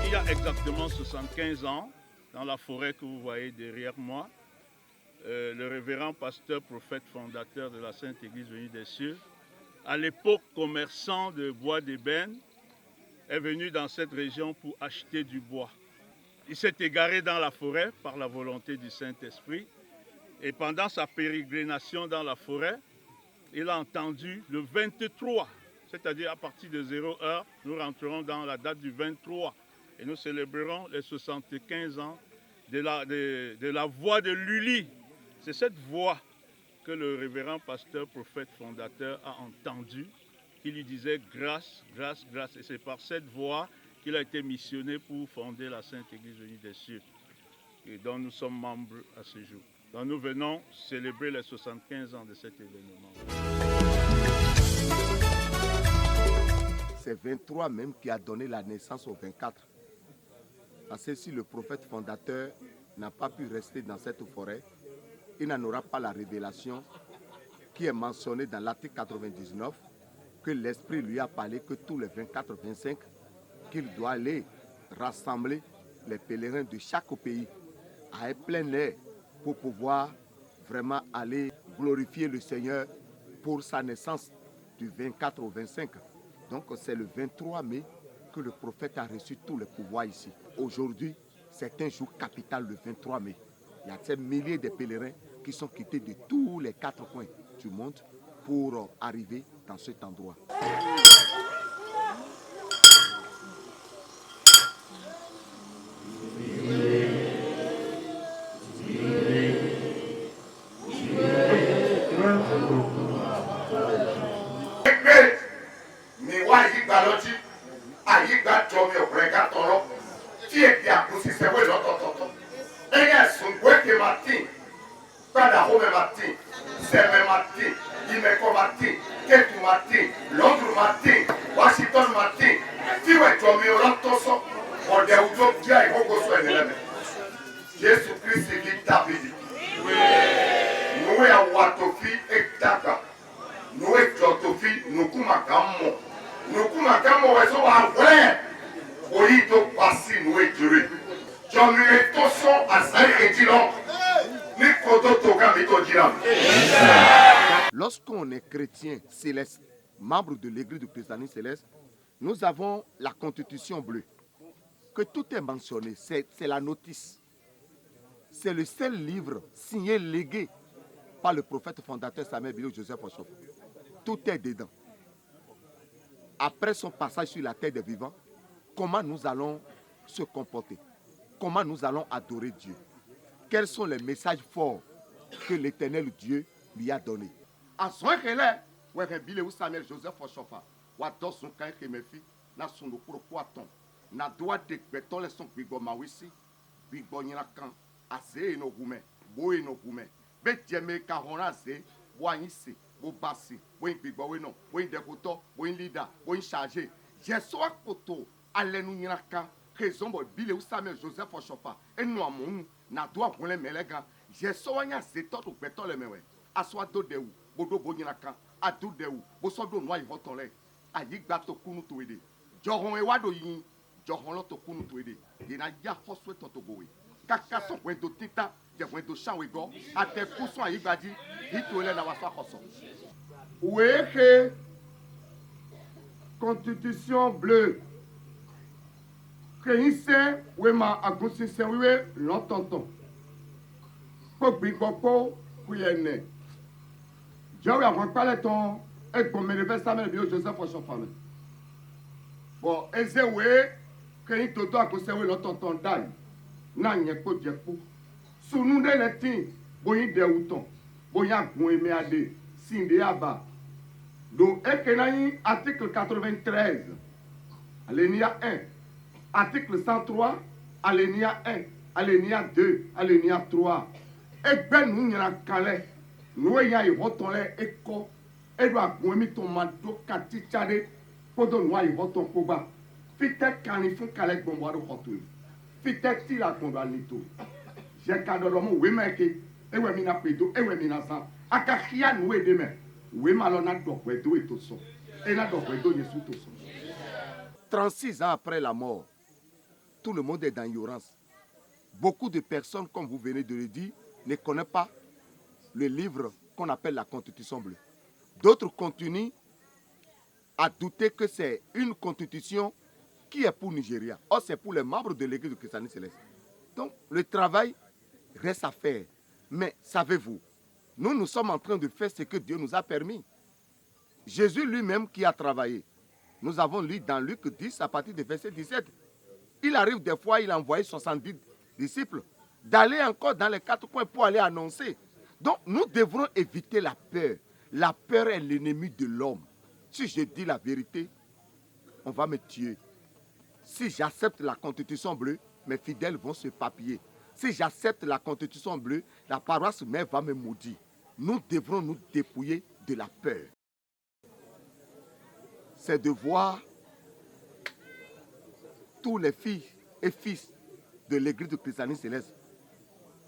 Il y a exactement 75 ans, dans la forêt que vous voyez derrière moi, le révérend pasteur, prophète fondateur de la Sainte Église venue des cieux, à l'époque commerçant de bois d'ébène, est venu dans cette région pour acheter du bois. Il s'est égaré dans la forêt par la volonté du Saint-Esprit et pendant sa pérégrination dans la forêt, il a entendu le 23, c'est-à-dire à partir de 0 heure, nous rentrerons dans la date du 23 et nous célébrerons les 75 ans de la voix de Lully. C'est cette voix que le révérend pasteur, prophète fondateur a entendue, qui lui disait grâce, grâce, grâce. Et c'est par cette voix qu'il a été missionné pour fonder la Sainte Église venue des cieux, et dont nous sommes membres à ce jour. Donc nous venons célébrer les 75 ans de cet événement. C'est 23 même qui a donné la naissance au 24. Parce que si le prophète fondateur n'a pas pu rester dans cette forêt, il n'en aura pas la révélation qui est mentionnée dans l'article 99, que l'Esprit lui a parlé que tous les 24-25, qu'il doit aller rassembler les pèlerins de chaque pays à un plein air pour pouvoir vraiment aller glorifier le Seigneur pour sa naissance du 24 au 25. Donc c'est le 23 mai que le prophète a reçu tous les pouvoirs ici. Aujourd'hui, c'est un jour capital, le 23 mai. Il y a ces milliers de pèlerins qui sont quittés de tous les 4 coins du monde pour arriver dans cet endroit. Lorsqu'on est chrétien céleste, membre de l'église du Christianisme céleste, nous avons la constitution bleue, que tout est mentionné, c'est la notice. C'est le seul livre signé, légué par le prophète fondateur Samuel Bilo Joseph Oshofa. Tout est dedans. Après son passage sur la terre des vivants, comment nous allons se comporter? Comment nous allons adorer Dieu? Quels sont les messages forts que l'Éternel Dieu lui a donnés? Samuel Joseph Oshofa, na son pro poaton na doa de beton le son bigo mawisi bigo nyina kan ase no gume boy no gume be jeme ka hona ze boanyisi bo basi bo bigo we no bo dekoto bo leader bo chargé je so akoto alenu nyina kan raison bo bile Samuel Joseph Oshofa enu amonu na doa gonle melega je so anya ze to beton le mewe aswa do de wu bodo bo nyina kan adu de wu bo so do no ayi hoton le ayi gba to kunu to ede Johon Ewado yin, Johon Loto Kunu Tuede, Yena Ya Foswe Totogowe, Kaka son Wendo Tita, Wendo Shawego, Ate Kuson Aibadi, Hituele Nawasa Koson. Oueke, Constitution bleue, Créisse, Wema Agoussisse, Oué, L'Entonton, Pokbikoko, Kuyene. Jowe avant Paleton, et comme le Bessamel Bio Joseph Oshofame. Bon, Ezewe, quand il te doit que c'est le tonton d'ail, n'a n'y a pas de coup. Sous nous de l'été, boyin de outons, boyin goué ade, sinde aba. Donc, article 93, alinéa 1, article 103, alinéa 1, alinéa 2, alinéa 3. Et ben nous n'y a calé, nous y a eu retourné éco, et doit goué ton mado katichade. Podo noa yi voton koba fitek kanifun kalek bombado khotu fitek ti la kondo anito je kadoro mo we meke ewe mina pedo ewe mina san aka khia no we deme we malona dokwe do etoso e na dokwe do yesu toso 36 ans après la mort tout le monde est dans l'ignorance. Beaucoup de personnes, comme vous venez de le dire, ne connaissent pas le livre qu'on appelle la Constitution bleue. D'autres continuent à douter que c'est une constitution qui est pour Nigeria. Or, c'est pour les membres de l'Église du christianisme céleste. Donc, le travail reste à faire. Mais savez-vous, nous sommes en train de faire ce que Dieu nous a permis. Jésus lui-même qui a travaillé. Nous avons lu dans Luc 10 à partir du verset 17. Il arrive des fois, il a envoyé 70 disciples d'aller encore dans les 4 coins pour aller annoncer. Donc, nous devrons éviter la peur. La peur est l'ennemi de l'homme. Si je dis la vérité, on va me tuer. Si j'accepte la constitution bleue, mes fidèles vont se papiller. Si j'accepte la constitution bleue, la paroisse mère va me maudire. Nous devrons nous dépouiller de la peur. C'est de voir tous les filles et fils de l'église du christianisme céleste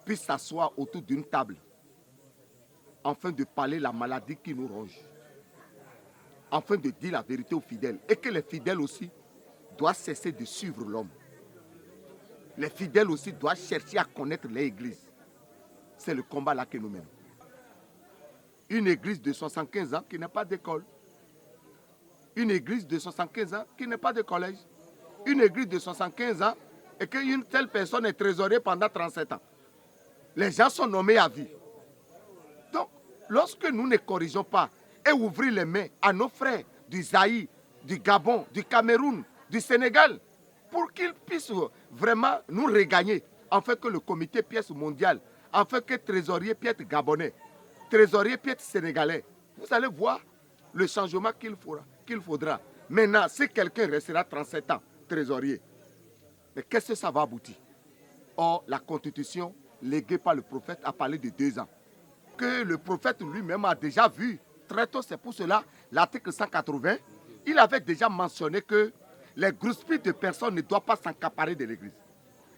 puissent s'asseoir autour d'une table afin de parler la maladie qui nous ronge, afin de dire la vérité aux fidèles, et que les fidèles aussi doivent cesser de suivre l'homme. Les fidèles aussi doivent chercher à connaître l'église. C'est le combat là que nous menons. Une église de 75 ans qui n'a pas d'école. Une église de 75 ans qui n'a pas de collège. Une église de 75 ans et qu'une telle personne est trésorier pendant 37 ans. Les gens sont nommés à vie. Donc, lorsque nous ne corrigeons pas et ouvrons les mains à nos frères du Zaïre, du Gabon, du Cameroun, du Sénégal, pour qu'ils puissent vraiment nous regagner, afin que le comité pièce mondial, afin que trésorier pièce gabonais, trésorier pièce sénégalais, vous allez voir le changement qu'il faudra. Maintenant, si quelqu'un restera 37 ans trésorier, mais qu'est-ce que ça va aboutir? Or, la constitution léguée par le prophète a parlé de 2 ans. Que le prophète lui-même a déjà vu très tôt, c'est pour cela, l'article 180, il avait déjà mentionné que les groupies de personnes ne doivent pas s'accaparer de l'église.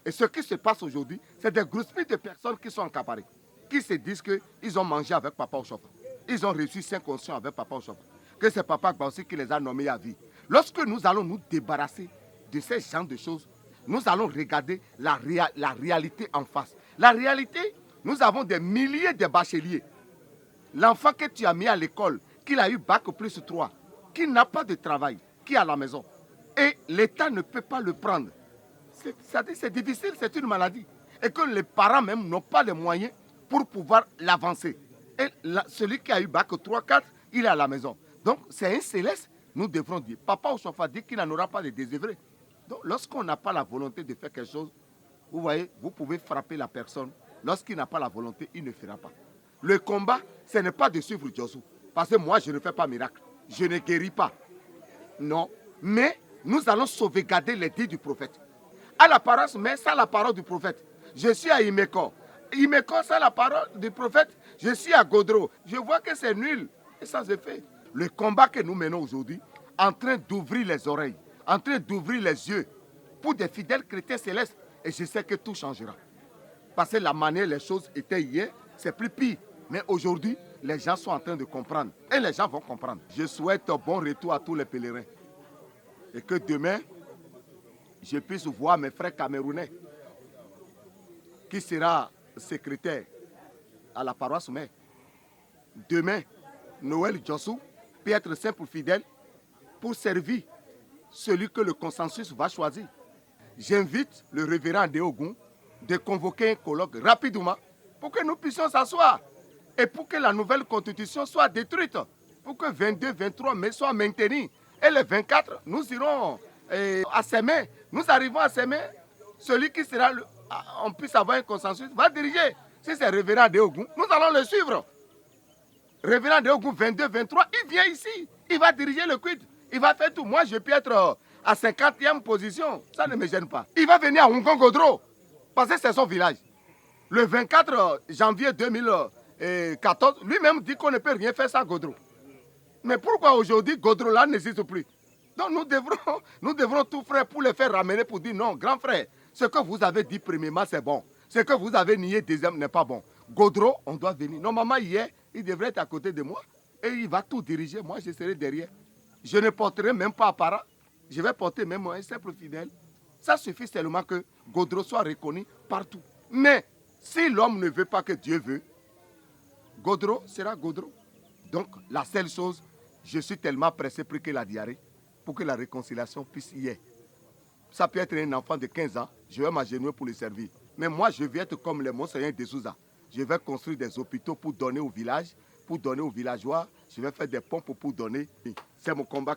Et ce qui se passe aujourd'hui, c'est des groupies de personnes qui sont accaparées, qui se disent qu'ils ont mangé avec papa au chauffeur. Ils ont reçu 5 conscients avec papa au chauffeur. Que c'est papa aussi qui les a nommés à vie. Lorsque nous allons nous débarrasser de ces genres de choses, nous allons regarder la réalité en face. La réalité, nous avons des milliers de bacheliers. L'enfant que tu as mis à l'école, qu'il a eu bac plus 3, qui n'a pas de travail, qui est à la maison, et l'État ne peut pas le prendre. C'est difficile, c'est une maladie. Et que les parents même n'ont pas les moyens pour pouvoir l'avancer. Et celui qui a eu bac 3, 4, il est à la maison. Donc c'est un céleste, nous devrons dire. Papa Ochofa dit qu'il n'en aura pas de désœuvrés. Donc lorsqu'on n'a pas la volonté de faire quelque chose, vous voyez, vous pouvez frapper la personne. Lorsqu'il n'a pas la volonté, il ne fera pas. Le combat, ce n'est pas de suivre Josué. Parce que moi, je ne fais pas miracle. Je ne guéris pas. Non. Mais nous allons sauvegarder les dits du prophète. À la parole, mais sans la parole du prophète. Je suis à Imeko. Imeko, sans la parole du prophète. Je suis à Godro. Je vois que c'est nul. Et ça se fait. Le combat que nous menons aujourd'hui, en train d'ouvrir les oreilles, en train d'ouvrir les yeux pour des fidèles chrétiens célestes. Et je sais que tout changera. Parce que la manière les choses étaient hier, c'est plus pire. Mais aujourd'hui, les gens sont en train de comprendre. Et les gens vont comprendre. Je souhaite un bon retour à tous les pèlerins. Et que demain, je puisse voir mes frères camerounais qui sera secrétaire à la paroisse mère. Demain, Noël Jossou peut être simple fidèle pour servir celui que le consensus va choisir. J'invite le révérend Deogun de convoquer un colloque rapidement pour que nous puissions s'asseoir et pour que la nouvelle constitution soit détruite, pour que 22, 23 mai soient maintenus. Et les 24, nous irons à Sémé. Nous arrivons à Sémé. Celui qui sera, on puisse avoir un consensus, va diriger. Si c'est révérend Deogun, nous allons le suivre. Révérend Deogun 22, 23, il vient ici. Il va diriger le culte. Il va faire tout. Moi, je peux être à 50e position. Ça ne me gêne pas. Il va venir à Hong-Kong-Godro. Parce que c'est son village. Le 24 janvier 2014, lui-même dit qu'on ne peut rien faire sans Godro. Mais pourquoi aujourd'hui Godro là n'existe plus? Donc nous devrons tout faire pour les faire ramener pour dire non, grand frère, ce que vous avez dit premièrement c'est bon. Ce que vous avez nié deuxième n'est pas bon. Godro, on doit venir. Normalement hier, il devrait être à côté de moi et il va tout diriger. Moi, je serai derrière. Je ne porterai même pas apparat. Je vais porter même un simple fidèle Ça suffit seulement que Gaudreau soit reconnu partout. Mais si l'homme ne veut pas que Dieu veut, Gaudreau sera Gaudreau. Donc la seule chose, je suis tellement pressé pour que la diarrhée, pour que la réconciliation puisse y être. Ça peut être un enfant de 15 ans, je vais m'agenouiller pour le servir. Mais moi, je vais être comme le Monseigneur de Souza. Je vais construire des hôpitaux pour donner au village, pour donner aux villageois. Je vais faire des pompes pour donner. C'est mon combat.